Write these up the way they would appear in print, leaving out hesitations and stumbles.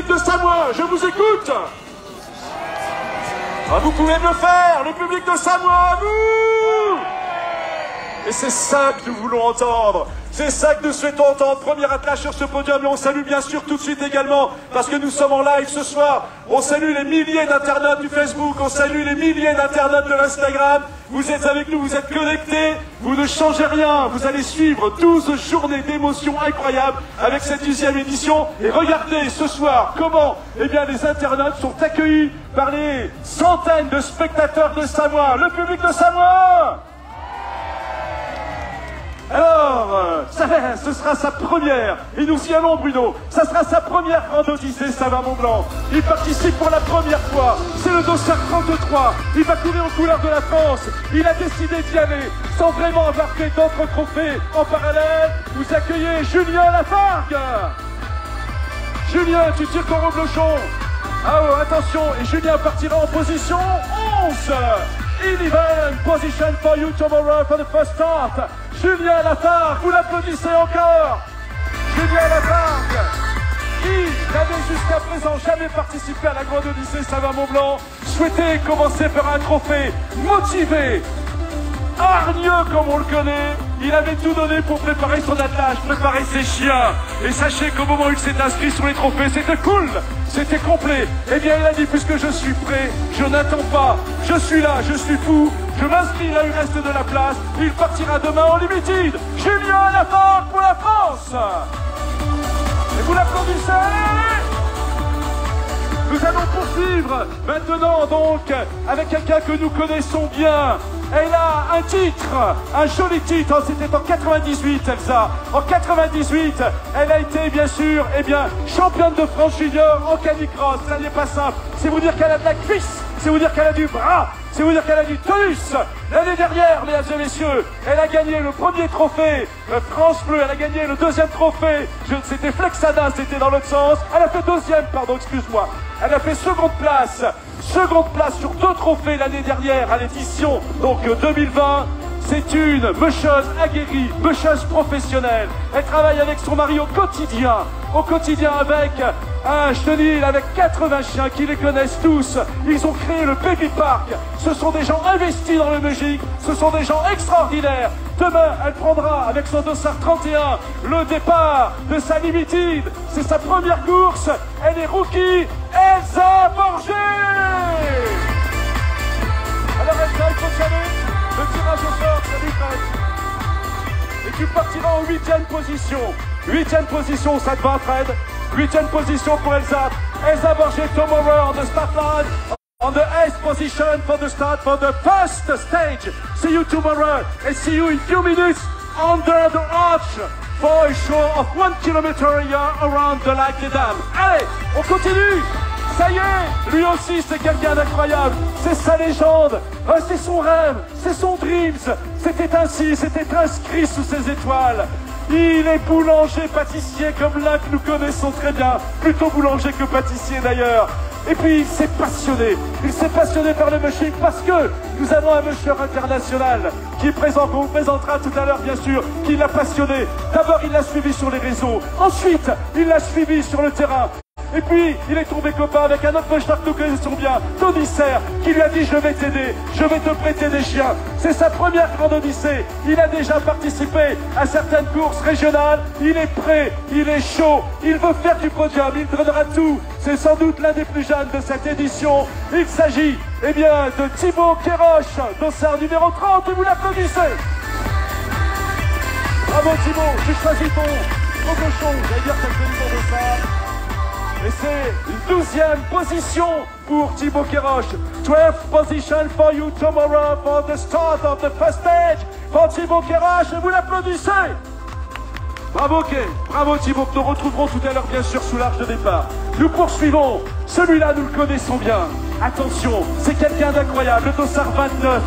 public de Samoa, je vous écoute. Ah, vous pouvez me le faire, le public de Samoa, vous. Et c'est ça que nous voulons entendre. C'est ça que nous souhaitons entendre. Premier attelage sur ce podium. Et on salue bien sûr tout de suite également, parce que nous sommes en live ce soir. On salue les milliers d'internautes du Facebook. On salue les milliers d'internautes de l'Instagram. Vous êtes avec nous, vous êtes connectés. Vous ne changez rien. Vous allez suivre 12 journées d'émotions incroyables avec cette 10e édition. Et regardez ce soir comment les internautes sont accueillis par les centaines de spectateurs de Samoa. Le public de Samoa. Alors, ce sera sa première, et nous y allons Bruno, ça sera sa première grande odyssée, Savamont-Blanc. Il participe pour la première fois, c'est le dossard 33, il va courir aux couleurs de la France, il a décidé d'y aller, sans vraiment avoir fait d'autres trophées. En parallèle, vous accueillez Julien Lafargue. Julien, tu tires ton reblochon. Ah oh, attention, et Julien partira en position 11. Eleven position for you tomorrow for the first start. Julien Lafargue, vous l'applaudissez encore. Julien Lafargue, qui n'avait jusqu'à présent jamais participé à la Grande Odyssée Savamont-Blanc, souhaitait commencer par un trophée motivé, hargneux comme on le connaît. Il avait tout donné pour préparer son attelage, préparer ses chiens. Et sachez qu'au moment où il s'est inscrit sur les trophées, c'était cool, c'était complet. Eh bien, il a dit, puisque je suis prêt, je n'attends pas, je suis là, je suis fou, je m'inscris là, il reste de la place. Il partira demain en limited. Julien Lafargue pour la France. Et vous l'applaudissez. Nous allons poursuivre maintenant donc avec quelqu'un que nous connaissons bien. Elle a un titre, un joli titre, c'était en 98 Elsa. En 98, elle a été bien sûr championne de France junior en canicross. Ça n'est pas simple, c'est vous dire qu'elle a de la cuisse, c'est vous dire qu'elle a du bras, c'est vous dire qu'elle a du tonus. L'année dernière, mesdames et messieurs, elle a gagné le premier trophée France Bleu, elle a gagné le deuxième trophée, c'était Flexada, c'était dans l'autre sens. Elle a fait deuxième, pardon, excuse-moi. Elle a fait seconde place sur 2 trophées l'année dernière à l'édition donc 2020. C'est une musheuse aguerrie, musheuse professionnelle. Elle travaille avec son mari au quotidien avec un chenil, avec 80 chiens qui les connaissent tous. Ils ont créé le Baby Park. Ce sont des gens investis dans le musique, ce sont des gens extraordinaires. Demain, elle prendra avec son dossard 31 le départ de sa limited. C'est sa première course. Elle est rookie, Elsa Borgé. Alors Elsa, il faut y aller. Le tirage au sort, salut Fred. Et tu partiras en 8e position. 8e position, ça te va Fred? 8e position pour Elsa. Elsa Borgé tomorrow on the start line. On the 8th position for the start for the first stage. See you tomorrow and see you in few minutes under the arch for a show of 1 kilometer a year around the Lac des Dames. Allez, on continue. Ça y est, lui aussi c'est quelqu'un d'incroyable, c'est sa légende, c'est son rêve, c'est son dreams, c'était ainsi, c'était inscrit sous ses étoiles. Il est boulanger-pâtissier comme l'un que nous connaissons très bien, plutôt boulanger que pâtissier d'ailleurs. Et puis il s'est passionné par le mushing parce que nous avons un musher international qui est présent, qu'on vous présentera tout à l'heure bien sûr, qui l'a passionné. D'abord il l'a suivi sur les réseaux, ensuite il l'a suivi sur le terrain. Et puis, il est tombé copain avec un autre musher que nous connaissons bien, Tony Serre, qui lui a dit « Je vais t'aider, je vais te prêter des chiens ». C'est sa première grande odyssée. Il a déjà participé à certaines courses régionales. Il est prêt, il est chaud, il veut faire du podium, il donnera tout. C'est sans doute l'un des plus jeunes de cette édition. Il s'agit, de Thibaut Kéroche, dossard numéro 30, et vous l'applaudissez. Bravo Thibaut, tu choisis ton cochon, j'allais dire que c'est le numéro dossard. Et c'est une 12e position pour Thibaut Kéroche. 12th position for you tomorrow for the start of the first stage for Thibaut Kéroche. Et vous l'applaudissez. Bravo Ké, bravo Thibaut, que nous retrouverons tout à l'heure bien sûr sous l'arche de départ. Nous poursuivons, celui-là nous le connaissons bien. Attention, c'est quelqu'un d'incroyable. Le dossard 29.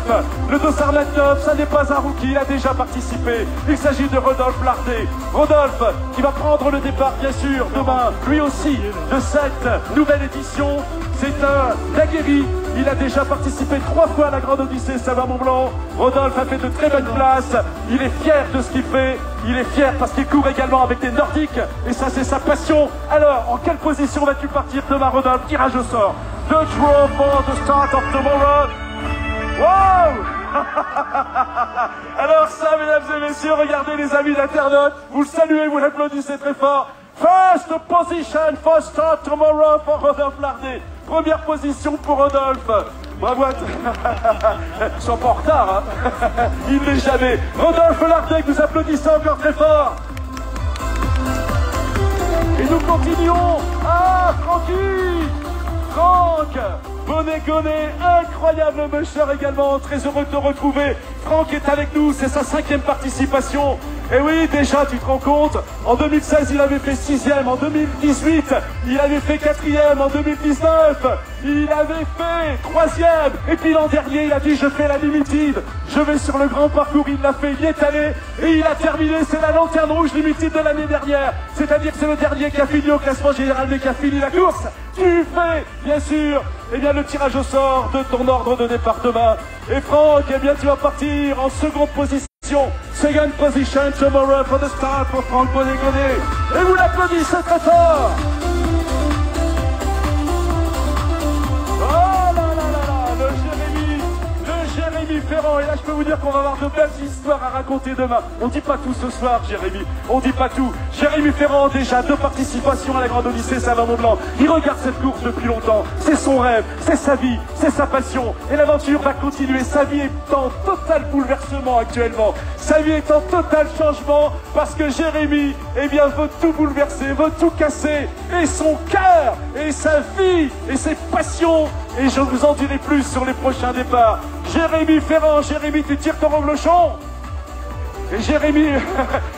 Le dossard 29, ça n'est pas un rookie, il a déjà participé. Il s'agit de Rodolphe Lardet. Rodolphe qui va prendre le départ, bien sûr, demain, lui aussi, de cette nouvelle édition. C'est un aguerri. Il a déjà participé 3 fois à la Grande Odyssée Savoie-Mont-Blanc. Rodolphe a fait de très bonnes places. Il est fier de ce qu'il fait. Il est fier parce qu'il court également avec des Nordiques. Et ça, c'est sa passion. Alors, en quelle position vas-tu partir demain, Rodolphe? Tirage au sort. The draw for the start of tomorrow. Wow! Alors ça, mesdames et messieurs, regardez les amis d'internautes. Vous le saluez, vous l'applaudissez très fort. First position for start tomorrow for Rodolphe Lardet. Première position pour Rodolphe. Bravo à tous. Ils sont pas en retard, hein. Il n'est jamais. Rodolphe Lardet, que nous applaudissons encore très fort. Et nous continuons. Ah, Francky, Franck Bonnet-Gonnet, incroyable musher également, très heureux de te retrouver. Franck est avec nous, c'est sa 5e participation. Et oui, déjà, tu te rends compte, en 2016, il avait fait 6e, en 2018, il avait fait 4e, en 2019, il avait fait 3e, et puis l'an dernier, il a dit, je fais la limited, je vais sur le grand parcours, il l'a fait, il est allé, et il a terminé, c'est la lanterne rouge limited de l'année dernière, c'est-à-dire que c'est le dernier qui a fini au classement général, mais qui a fini la course. Tu fais, bien sûr, eh bien, le tirage au sort de ton ordre de départ demain. Et Franck, eh bien, tu vas partir en seconde position. Second position tomorrow for the start pour Franck Bonnet-Gonnet. Et vous l'applaudissez très fort. Oh là là là là, le Jérémy Ferrand. Et là, je peux vous dire qu'on va avoir de belles histoires à raconter demain. On dit pas tout ce soir, Jérémy. On dit pas tout. Jérémy Ferrand, déjà 2 participations à la Grande Odyssée Savoie-Mont-Blanc. Il regarde cette course depuis longtemps. C'est son rêve, c'est sa vie, c'est sa passion. Et l'aventure va continuer. Sa vie est en total bouleversement actuellement. Sa vie est en total changement parce que Jérémy, eh bien, veut tout bouleverser, veut tout casser. Et son cœur, et sa vie, et ses passions. Et je vous en dirai plus sur les prochains départs. Jérémy Ferrand, Jérémy, tu tires ton reblochon. Et Jérémy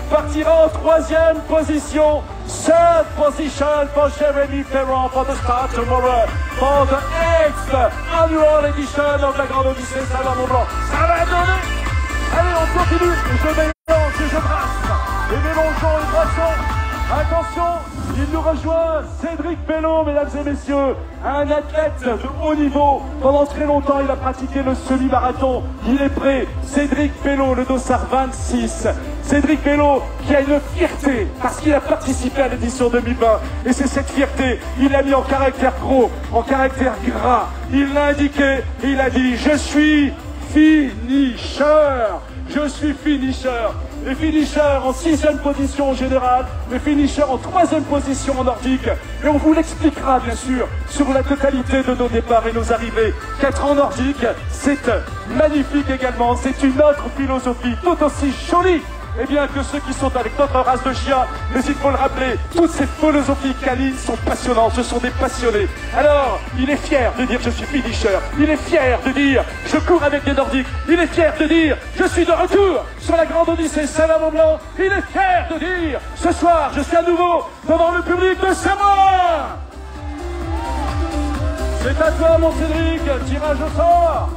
partira en 3e position. Third position for Jérémy Ferrand for the start tomorrow for the 8th annual edition of la Grande Odyssée Savoie-Mont-Blanc. Ça va donner. Allez, on continue. Je mélange et je brasse. Et mélangeons et brassons. Attention, il nous rejoint Cédric Pello, mesdames et messieurs, un athlète de haut niveau. Pendant très longtemps, il a pratiqué le semi-marathon. Il est prêt. Cédric Pello, le dossard 26. Cédric Pello qui a une fierté parce qu'il a participé à l'édition 2020. Et c'est cette fierté, il l'a mis en caractère gros, en caractère gras. Il l'a indiqué, il a dit « Je suis finisher ». Je suis finisher. Et finisher en 6e position en général, mais finisher en 3e position en nordique. Et on vous l'expliquera bien sûr sur la totalité de nos départs et nos arrivées. Qu'être en nordique, c'est magnifique également. C'est une autre philosophie tout aussi jolie. Eh bien que ceux qui sont avec notre race de chiens, mais il faut le rappeler, toutes ces philosophies canines sont passionnantes, ce sont des passionnés. Alors, il est fier de dire je suis finisher, il est fier de dire je cours avec des nordiques, il est fier de dire je suis de retour sur la Grande Odyssée Savoie-Mont-Blanc, il est fier de dire ce soir je suis à nouveau devant le public de Savoie. C'est à toi mon Cédric, tirage au sort.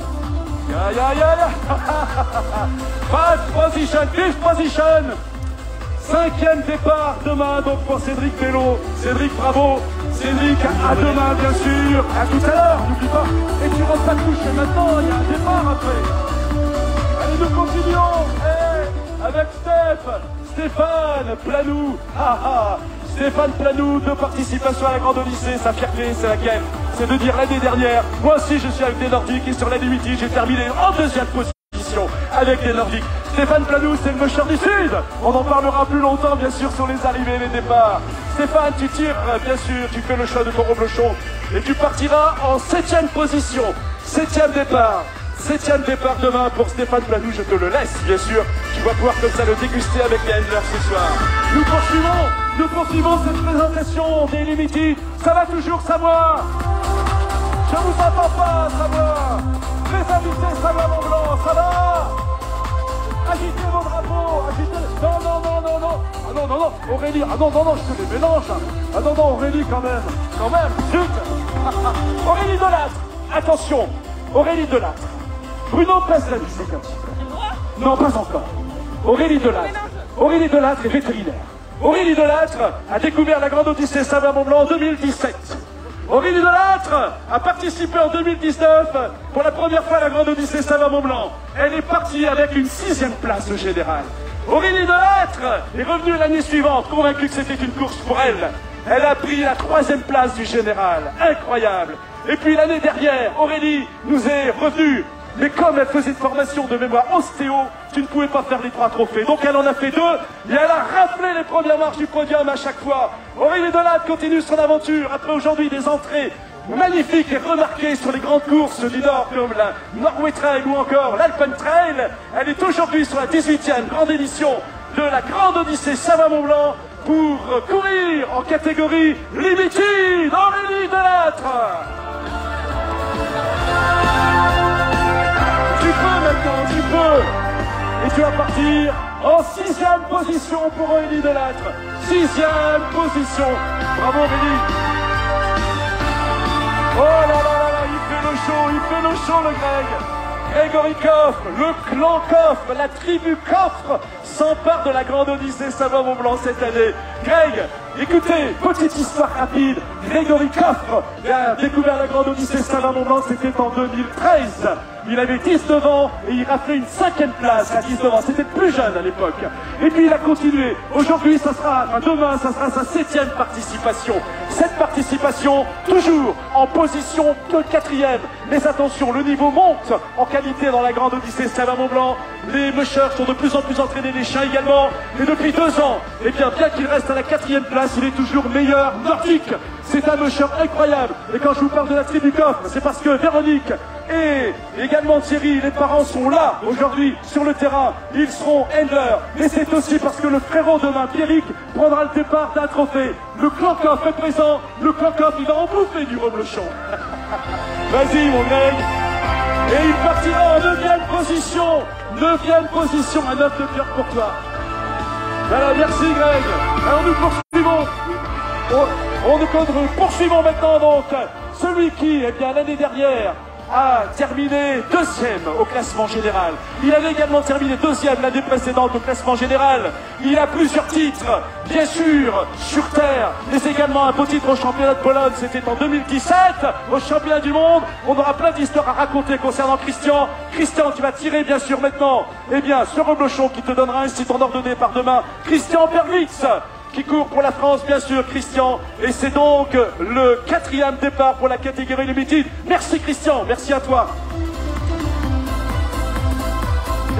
Fifth position. 5e départ demain donc pour Cédric Pello. Cédric, bravo. Cédric, à demain bien sûr. À tout à l'heure, n'oublie pas. Et tu rentres pas te coucher maintenant, il y a un départ après. Allez, nous continuons. Avec Stéphane Planou. Stéphane Planou, 2 participations à la Grande Odyssée. Sa fierté, c'est laquelle? C'est de dire l'année dernière, moi aussi je suis avec des Nordiques et sur la limited, j'ai terminé en 2e position avec des Nordiques. Stéphane Planou, c'est le musher du Sud. On en parlera plus longtemps, bien sûr, sur les arrivées et les départs. Stéphane, tu tires, bien sûr, tu fais le choix de ton reblochon et tu partiras en 7e position. 7e départ. 7e départ demain pour Stéphane Planou, je te le laisse, bien sûr. Tu vas pouvoir comme ça le déguster avec les handlers ce soir. Nous poursuivons cette présentation des limited. Ça va toujours, Savoie? Je vous entends pas, Savoie. Les invités Savoie-Mont-Blanc, ça va? Agitez vos drapeaux, agitez... Non, non, non, non, non. Ah non, non, non, Aurélie. Ah non, non, non, je te les mélange. Ah non, non, Aurélie, quand même. Quand même, zut. Aurélie Delattre, attention. Aurélie Delattre. Bruno passe la musique un petit peu. Non, pas encore. Aurélie Delattre. Aurélie Delattre est vétérinaire. Aurélie Delattre a découvert la Grande Odyssée Savoie-Mont-Blanc en 2017. Aurélie Delattre a participé en 2019 pour la première fois à la Grande Odyssée Savoie-Mont-Blanc. Elle est partie avec une 6e place générale. Aurélie Delattre est revenue l'année suivante, convaincue que c'était une course pour elle. Elle a pris la 3e place du général. Incroyable. Et puis l'année dernière, Aurélie nous est revenue. Mais comme elle faisait une formation de mémoire ostéo, tu ne pouvais pas faire les 3 trophées. Donc elle en a fait 2 et elle a raflé les premières marches du podium à chaque fois. Aurélie Delattre continue son aventure après aujourd'hui des entrées magnifiques et remarquées sur les grandes courses du Nord comme la Norway Trail ou encore l'Alpen Trail. Elle est aujourd'hui sur la 18e grande édition de la Grande Odyssée Savoie-Mont-Blanc pour courir en catégorie Limited. Aurélie Delattre. Tu peux maintenant, tu peux. Et tu vas partir en 6e position pour Aurélie Delattre. 6e position. Bravo Aurélie. Oh là là là là, il fait le show, le Greg. Grégory Coffre, le clan Coffre, la tribu Coffre s'empare de la Grande Odyssée Savoie-Mont-Blanc cette année. Greg, écoutez, petite histoire rapide. Grégory Coffre a découvert la Grande Odyssée Savoie-Mont-Blanc, c'était en 2013. Il avait 19 ans et il raflait une 5e place à 19 ans. C'était plus jeune à l'époque. Et puis il a continué. Aujourd'hui, demain, ça sera sa 7e participation. Cette participation, toujours en position de 4e. Mais attention, le niveau monte en qualité dans la Grande Odyssée Savoie-Mont-Blanc. Les mushers sont de plus en plus entraînés, les chiens également. Et depuis 2 ans, eh bien qu'il reste à la 4e place, il est toujours meilleur nordique. C'est un musher incroyable. Et quand je vous parle de la tribu Coffre, c'est parce que Véronique et également Thierry, les parents sont là aujourd'hui sur le terrain. Ils seront handlers. Et c'est aussi parce que le frérot demain, Pierrick, prendra le départ d'un trophée. Le clan Coffre est présent. Le clan Coffre, il va en bouffer du reblochon. Vas-y mon Greg. Et il partira en 9e position. 9e position, un 9 de cœur pour toi. Voilà, merci Greg. Alors nous poursuivons. Nous poursuivons maintenant donc celui qui, eh bien, l'année dernière, a terminé 2e au classement général. Il avait également terminé 2e l'année précédente au classement général. Il a plusieurs titres, bien sûr, sur terre, mais également un beau titre au championnat de Pologne. C'était en 2017, au championnat du monde. On aura plein d'histoires à raconter concernant Christian. Christian, tu vas tirer bien sûr maintenant, eh bien, ce reblochon qui te donnera ainsi ton ordre de départ demain. Christian Perwitz, qui court pour la France, bien sûr, Christian. Et c'est donc le 4e départ pour la catégorie Limited. Merci Christian, merci à toi.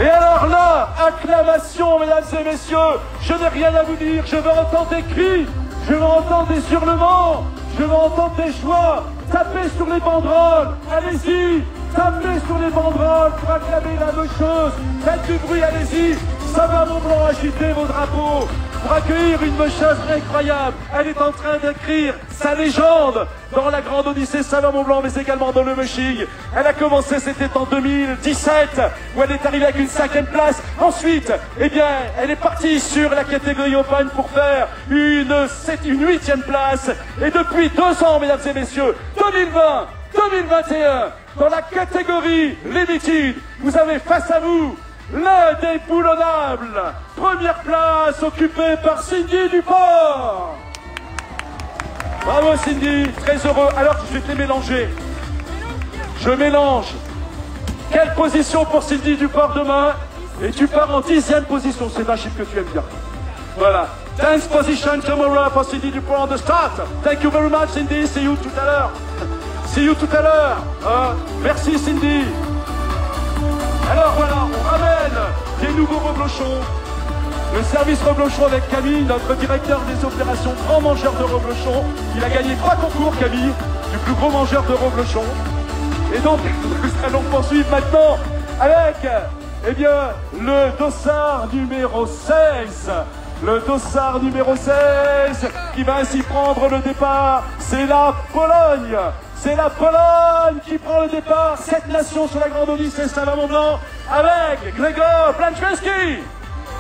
Et alors là, acclamation, mesdames et messieurs. Je n'ai rien à vous dire, je veux entendre des cris, je veux entendre des hurlements, je veux entendre des joies. Tapez sur les banderoles, allez-y, tapez sur les banderoles pour acclamer la même chose. Faites du bruit, allez-y. Savoie-Mont-Blanc, agitez vos drapeaux pour accueillir une chose incroyable. Elle est en train d'écrire sa légende dans la Grande Odyssée Savoie-Mont-Blanc, mais également dans le Mushing. Elle a commencé, c'était en 2017, où elle est arrivée avec une 5e place. Ensuite, eh bien, elle est partie sur la catégorie Open pour faire une 8e place. Et depuis 2 ans, mesdames et messieurs, 2020, 2021, dans la catégorie Limited, vous avez face à vous l'indéboulonnable première place occupée par Cindy Duport. Bravo Cindy, très heureux. Alors je vais te les mélanger. Je mélange. Quelle position pour Cindy Duport demain? Et tu pars en 10e position. C'est un chiffre que tu aimes bien. Voilà. 10th position tomorrow for Cindy Duport on the start. Thank you very much Cindy. See you tout à l'heure. See you tout à l'heure. Merci Cindy. Alors voilà, on ramène des nouveaux reblochons. Le service reblochon avec Camille, notre directeur des opérations grand mangeur de reblochons. Il a gagné 3 concours, Camille, du plus gros mangeur de reblochons. Et donc, nous allons poursuivre maintenant avec, eh bien, le dossard numéro 16. Le dossard numéro 16 qui va ainsi prendre le départ, c'est la Pologne. C'est la Pologne qui prend le départ. 7 nations sur la Grande Odyssée Savoie-Mont-Blanc avec Gregor Blanczewski.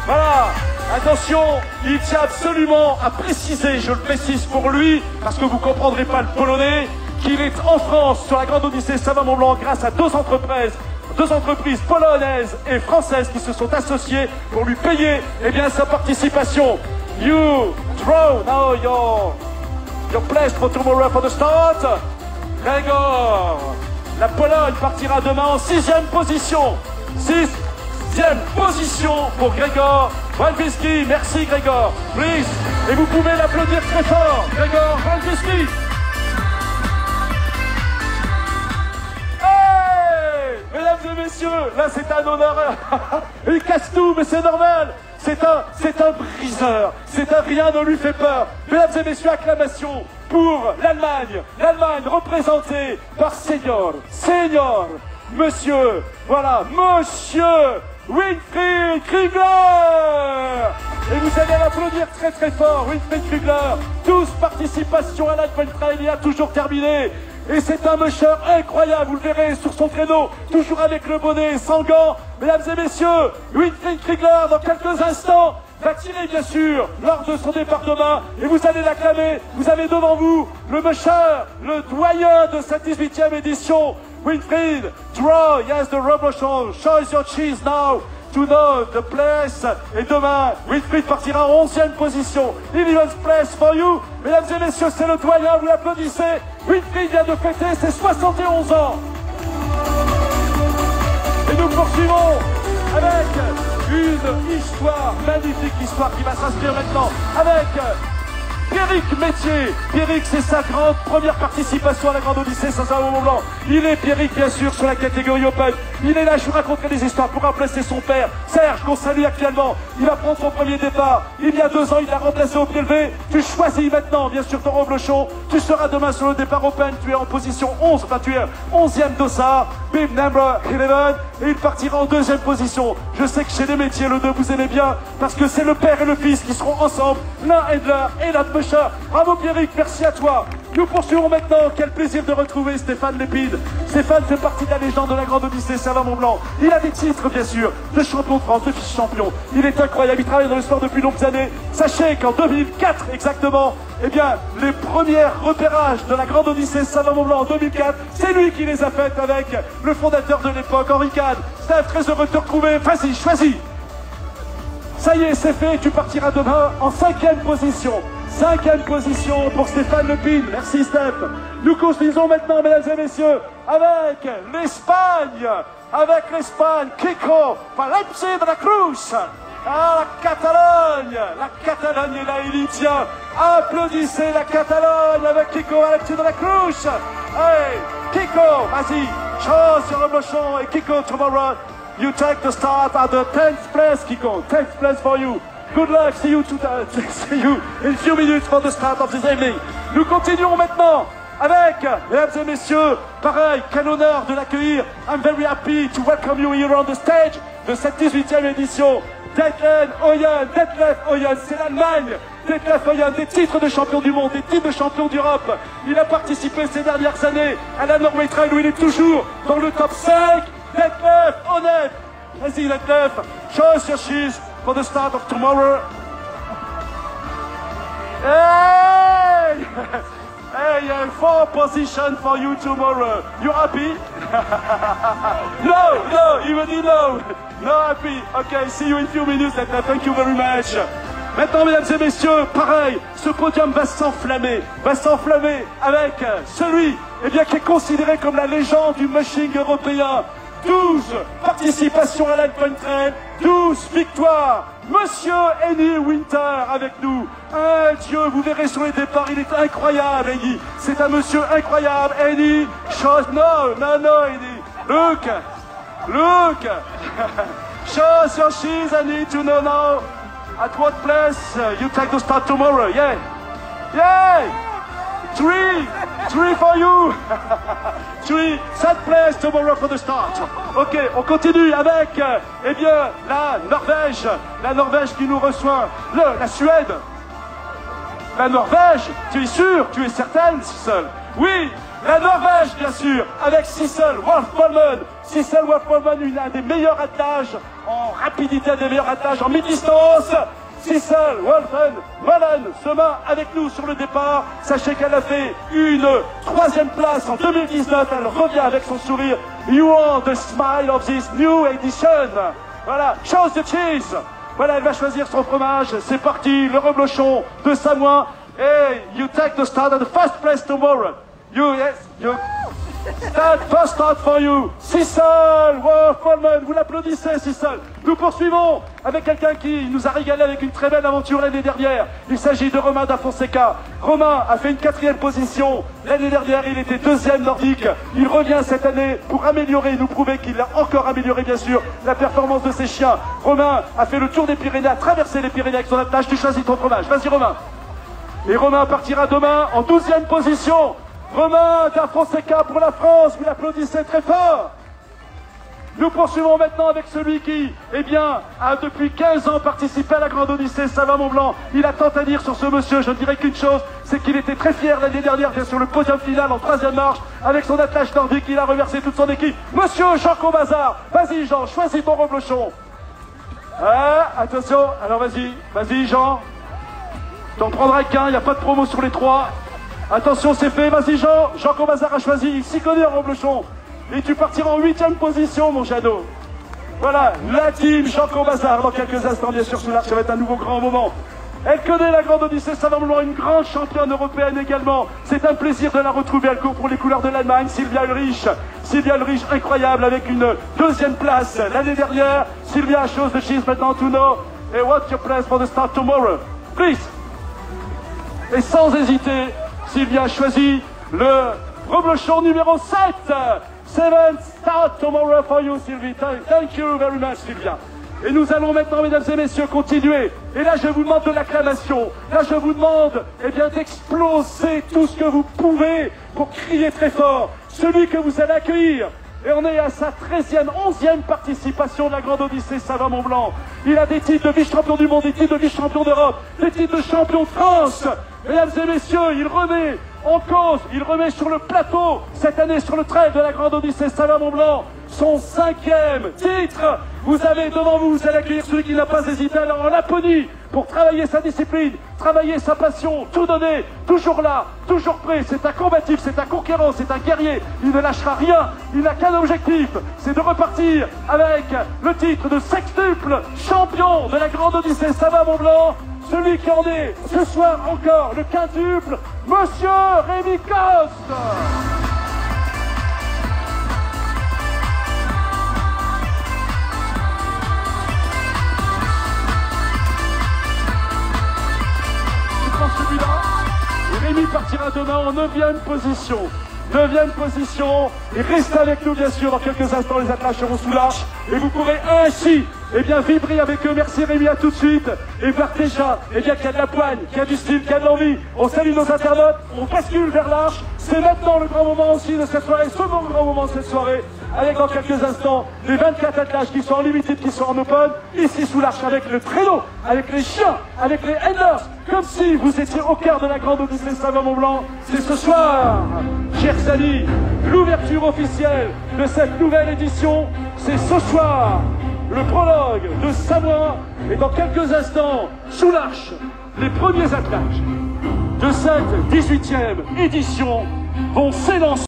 Voilà. Attention, il tient absolument à préciser, je le précise pour lui, parce que vous ne comprendrez pas le polonais, qu'il est en France sur la Grande Odyssée Savoie-Mont-Blanc grâce à deux entreprises polonaises et françaises qui se sont associées pour lui payer sa participation. You draw now your place for tomorrow for the start. Gregor, la Pologne partira demain en 6e position. 6e position pour Gregor Walbiński. Merci Gregor, please. Et vous pouvez l'applaudir très fort, Gregor Walbiński. Mesdames et messieurs, là c'est un honneur. Il casse tout, mais c'est normal. C'est un briseur. C'est un rien ne lui fait peur. Mesdames et messieurs, acclamation pour l'Allemagne. L'Allemagne représentée par Monsieur Winfried Kriegler. Et vous allez l'applaudir très très fort, Winfried Kriegler. 12 participations à l'Alpentrail, il a toujours terminé. Et c'est un musher incroyable, vous le verrez sur son traîneau, toujours avec le bonnet, sans gants. Mesdames et messieurs, Winfried Kriegler, dans quelques instants, va tirer bien sûr lors de son départ demain. Et vous allez l'acclamer, vous avez devant vous le musher, le doyen de cette 18e édition. Winfried, draw, yes, the rubber show, choose your cheese now. To know the place. Et demain, Winfried partira en 11e position. 11th place for you. Mesdames et messieurs, c'est le doyen, vous l'applaudissez. Winfried vient de fêter ses 71 ans. Et nous poursuivons avec une histoire, magnifique histoire qui va s'inscrire maintenant avec Pierrick Métier. Pierrick, c'est sa grande première participation à la Grande Odyssée Savoie-Mont-Blanc. Il est Pierrick, bien sûr, sur la catégorie Open. Il est là, je vous raconterai des histoires pour remplacer son père, Serge, qu'on salue actuellement. Il va prendre son premier départ. Il y a 2 ans, il l'a remplacé au pied levé. Tu choisis maintenant, bien sûr, ton reblochon. Tu seras demain sur le départ Open. Tu es en position 11, enfin tu es 11e dossard. Bib number 11. Et il partira en 2e position. Je sais que chez les métiers, le 2, vous aimez bien, parce que c'est le père et le fils qui seront ensemble, l'un handler et l'autre musher. Bravo Pierrick, merci à toi. Nous poursuivons maintenant. Quel plaisir de retrouver Stéphane Lépide. Stéphane fait partie de la légende de la Grande Odyssée Savoie-Mont-Blanc. Il a des titres, bien sûr, de champion de France, de vice-champion. Il est incroyable, il travaille dans le sport depuis longues années. Sachez qu'en 2004, exactement, les premiers repérages de la Grande Odyssée Savoie-Mont-Blanc en 2004, c'est lui qui les a faites avec le fondateur de l'époque, Henri Kahn. Steph, très heureux de te retrouver. Vas-y, choisis. Ça y est, c'est fait. Tu partiras demain en 5e position. 5e position pour Stéphane Lepine. Merci Steph. Nous continuons maintenant, mesdames et messieurs, avec l'Espagne. Avec l'Espagne, Kiko Palazzi de la Cruz. Ah, la Catalogne. La Catalogne est là, il y tient. Applaudissez la Catalogne avec Kiko Palazzi de la Cruz. Hey, Kiko, vas-y. Chose sur le blochon et Kiko tomorrow. You take the start at the 10th place, Kiko. 10th place for you. Good luck, see you in few minutes for the start of this evening. Nous continuons maintenant avec, mesdames et messieurs, pareil, quel honneur de l'accueillir. I'm very happy to welcome you here on the stage de cette 18e édition. Detlef Oyen, c'est l'Allemagne. Detlef Oyen, des titres de champion du monde, des titres de champion d'Europe. Il a participé ces dernières années à la Norway Trail où il est toujours dans le top 5. Detlef, honnête. Vas-y Detlef, show us your shoes for the start of tomorrow. Hey! Hey, 4 position for you tomorrow. You happy? No, you will no. No happy. Okay, see you in few minutes. Thank you very much. Maintenant, mesdames et messieurs, pareil, ce podium va s'enflammer avec celui qui est considéré comme la légende du mushing européen. 12 participations à l'Alpentrail, 12 victoires. Monsieur Henny Winter avec nous. Un dieu, vous verrez sur les départs, il est incroyable, Henny. C'est un monsieur incroyable, Henny. No, Henny. Look. Show your shoes, I need to know now. At what place you take the start tomorrow? Yeah. 3 for you. 7 place tomorrow for the start. Ok, on continue avec, la Norvège qui nous reçoit. La Suède. La Norvège, tu es sûr? Tu es certaine, Sissel? Oui, la Norvège, bien sûr, avec Sissel Wolf-Polman. Sissel Wolf-Polman, une des meilleurs attaches en rapidité, des meilleurs attaches en mi-distance. Sissel, Wolfen, Malen se main avec nous sur le départ. Sachez qu'elle a fait une 3e place en 2019. Elle revient avec son sourire. You are the smile of this new edition. Voilà, chose de cheese. Voilà, elle va choisir son fromage. C'est parti, le reblochon de Samoin. Hey, you take the start at the first place tomorrow. You first start for you. Sissel, Wolfen, vous l'applaudissez, Sissel. Nous poursuivons avec quelqu'un qui nous a régalé avec une très belle aventure l'année dernière. Il s'agit de Romain da Fonseca. Romain a fait une 4e position. L'année dernière, il était 2e nordique. Il revient cette année pour améliorer, nous prouver qu'il a encore amélioré, bien sûr, la performance de ses chiens. Romain a fait le tour des Pyrénées, a traversé les Pyrénées avec son attelage. Tu choisis ton fromage. Vas-y, Romain. Et Romain partira demain en 12e position. Romain da Fonseca pour la France, vous l'applaudissez très fort. Nous poursuivons maintenant avec celui qui, eh bien, a depuis 15 ans participé à la Grande Odyssée Savoie-Mont-Blanc. Il a tant à dire sur ce monsieur, je ne dirais qu'une chose, c'est qu'il était très fier l'année dernière d'être sur le podium final en 3e marche avec son attelage nordique. Il a reversé toute son équipe. Monsieur Jean Combazard, vas-y Jean, choisis ton reblochon. Ah, attention, alors vas-y Jean. T'en prendras qu'un, il n'y a pas de promo sur les 3. Attention, c'est fait, vas-y Jean. Jean Combazard a choisi, il s'y connaît en reblochon. Et tu partiras en 8e position, mon Jeannot. Voilà, la team Jean Combazard. Dans quelques instants, bien sûr, sous l'arc, ça va être un nouveau grand moment. Elle connaît la Grande Odyssée Savoie-Mont-Blanc, une grande championne européenne également. C'est un plaisir de la retrouver. Elle court pour les couleurs de l'Allemagne. Sylvia Ulrich. Sylvia Ulrich, incroyable, avec une 2e place l'année dernière. Sylvia, chose de cheese maintenant, to know. Et what's your place for the start tomorrow? Please. Et sans hésiter, Sylvia choisit le reblochon numéro 7. 7 start tomorrow for you, Sylvie. Thank you very much, Sylvia. Et nous allons maintenant, mesdames et messieurs, continuer. Et là, je vous demande de l'acclamation. Là, je vous demande, eh bien, d'exploser tout ce que vous pouvez pour crier très fort. Celui que vous allez accueillir. Et on est à sa 13e, 11e participation de la Grande Odyssée Savoie-Mont-Blanc. Il a des titres de vice-champion du monde, des titres de vice-champion d'Europe, des titres de champion de France. Mesdames et messieurs, il remet en cause, il remet sur le plateau, cette année sur le trail de la Grande Odyssée Savoie-Mont-Blanc, son 5e titre. Vous avez devant vous, vous allez accueillir celui qui n'a pas hésité alors en Laponie pour travailler sa discipline, travailler sa passion, tout donner, toujours là, toujours prêt. C'est un combatif, c'est un conquérant, c'est un guerrier. Il ne lâchera rien, il n'a qu'un objectif, c'est de repartir avec le titre de sextuple champion de la Grande Odyssée Savoie-Mont-Blanc. Celui qui en est ce soir encore le quintuple, Monsieur Rémi Coste. Celui-là, et Rémi partira demain en 9e position. 9e position, et restez avec nous bien sûr, dans quelques instants les attelage seront sous l'arche, et vous pourrez ainsi, eh bien, vibrer avec eux. Merci Rémi, à tout de suite, et voir déjà, eh bien, qu'il y a de la poigne, qu'il y a du style, qu'il y a de l'envie. On salue nos internautes, on bascule vers l'arche, c'est maintenant le grand moment aussi de cette soirée, second grand moment de cette soirée, avec dans quelques instants les 24 attelages qui sont en limited, qui sont en open, ici sous l'arche avec le traîneau, avec les chiens, avec les handlers, comme si vous étiez au cœur de la Grande Odyssée Savoie-Mont-Blanc. C'est ce soir, chers amis, l'ouverture officielle de cette nouvelle édition. C'est ce soir, le prologue de Samoin. Et dans quelques instants, sous l'arche, les premiers attelages de cette 18e édition vont s'élancer.